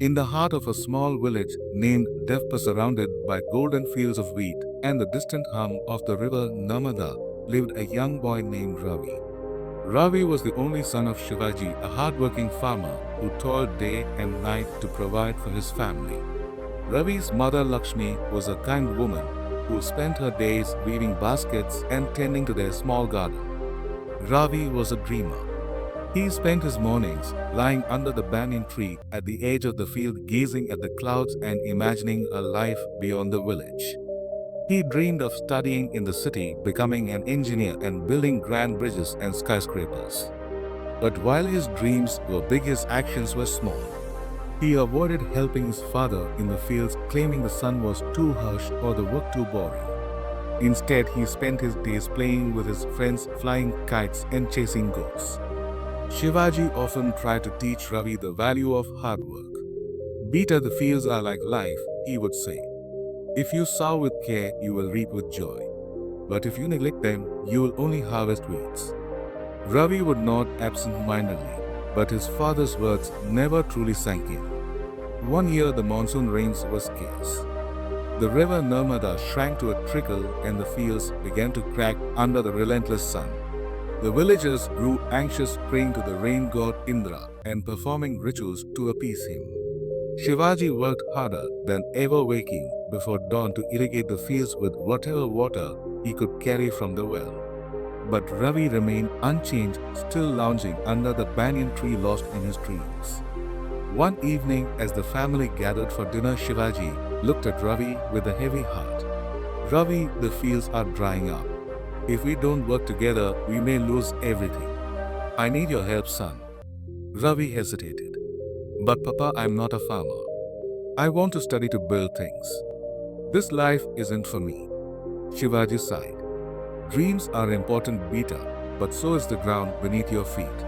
In the heart of a small village named Devpa, surrounded by golden fields of wheat and the distant hum of the river Narmada, lived a young boy named Ravi. Ravi was the only son of Shivaji, a hardworking farmer who toiled day and night to provide for his family. Ravi's mother Lakshmi was a kind woman who spent her days weaving baskets and tending to their small garden. Ravi was a dreamer. He spent his mornings lying under the banyan tree at the edge of the field, gazing at the clouds and imagining a life beyond the village. He dreamed of studying in the city, becoming an engineer and building grand bridges and skyscrapers. But while his dreams were big, his actions were small. He avoided helping his father in the fields, claiming the sun was too harsh or the work too boring. Instead, he spent his days playing with his friends, flying kites and chasing goats. Shivaji often tried to teach Ravi the value of hard work. "Beta, the fields are like life," he would say. "If you sow with care, you will reap with joy. But if you neglect them, you will only harvest weeds." Ravi would nod absent-mindedly, but his father's words never truly sank in. One year, the monsoon rains were scarce. The river Narmada shrank to a trickle and the fields began to crack under the relentless sun. The villagers grew anxious, praying to the rain god Indra and performing rituals to appease him. Shivaji worked harder than ever, waking before dawn to irrigate the fields with whatever water he could carry from the well. But Ravi remained unchanged, still lounging under the banyan tree, lost in his dreams. One evening, as the family gathered for dinner, Shivaji looked at Ravi with a heavy heart. "Ravi, the fields are drying up. If we don't work together, we may lose everything. I need your help, son." Ravi hesitated. "But Papa, I'm not a farmer. I want to study to build things. This life isn't for me." Shivaji sighed. "Dreams are important, Beta, but so is the ground beneath your feet.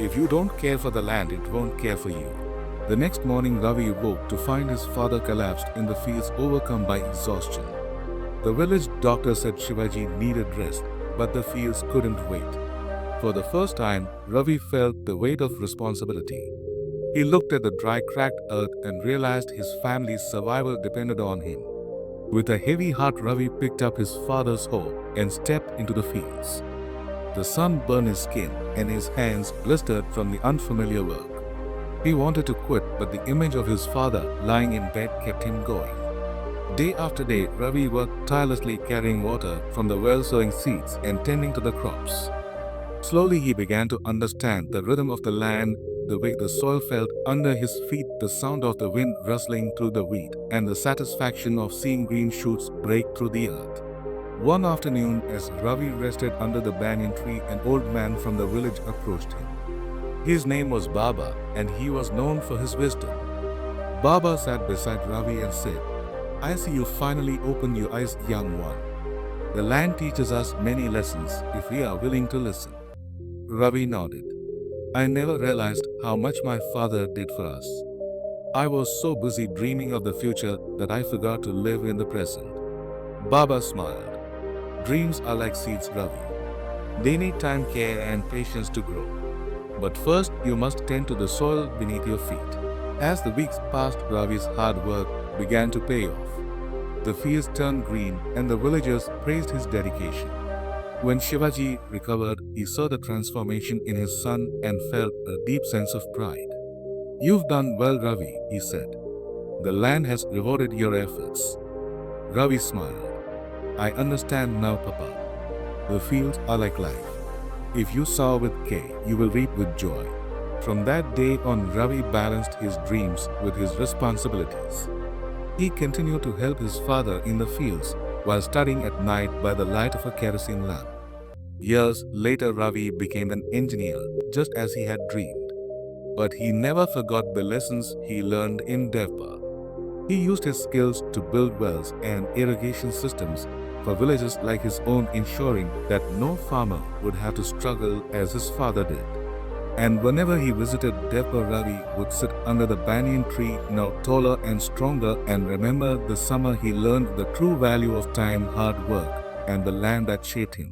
If you don't care for the land, it won't care for you." The next morning, Ravi woke to find his father collapsed in the fields, overcome by exhaustion. The village doctor said Shivaji needed rest, but the fields couldn't wait. For the first time, Ravi felt the weight of responsibility. He looked at the dry, cracked earth and realized his family's survival depended on him. With a heavy heart, Ravi picked up his father's hoe and stepped into the fields. The sun burned his skin and his hands blistered from the unfamiliar work. He wanted to quit, but the image of his father lying in bed kept him going. Day after day, Ravi worked tirelessly, carrying water from the well, sowing seeds and tending to the crops. Slowly, he began to understand the rhythm of the land, the way the soil felt under his feet, the sound of the wind rustling through the wheat, and the satisfaction of seeing green shoots break through the earth. One afternoon, as Ravi rested under the banyan tree, an old man from the village approached him. His name was Baba, and he was known for his wisdom. Baba sat beside Ravi and said, "I see you finally opened your eyes, young one. The land teaches us many lessons if we are willing to listen." Ravi nodded. "I never realized how much my father did for us. I was so busy dreaming of the future that I forgot to live in the present." Baba smiled. "Dreams are like seeds, Ravi. They need time, care, and patience to grow. But first, you must tend to the soil beneath your feet." As the weeks passed, Ravi's hard work began to pay off. The fields turned green and the villagers praised his dedication. When Shivaji recovered, he saw the transformation in his son and felt a deep sense of pride. "You've done well, Ravi," he said. "The land has rewarded your efforts." Ravi smiled. "I understand now, Papa. The fields are like life. If you sow with care, you will reap with joy." From that day on, Ravi balanced his dreams with his responsibilities. He continued to help his father in the fields while studying at night by the light of a kerosene lamp. Years later, Ravi became an engineer, just as he had dreamed. But he never forgot the lessons he learned in Devpa. He used his skills to build wells and irrigation systems for villages like his own, ensuring that no farmer would have to struggle as his father did. And whenever he visited Devpa, Ravi would sit under the banyan tree, now taller and stronger, and remember the summer he learned the true value of time, hard work, and the land that shaped him.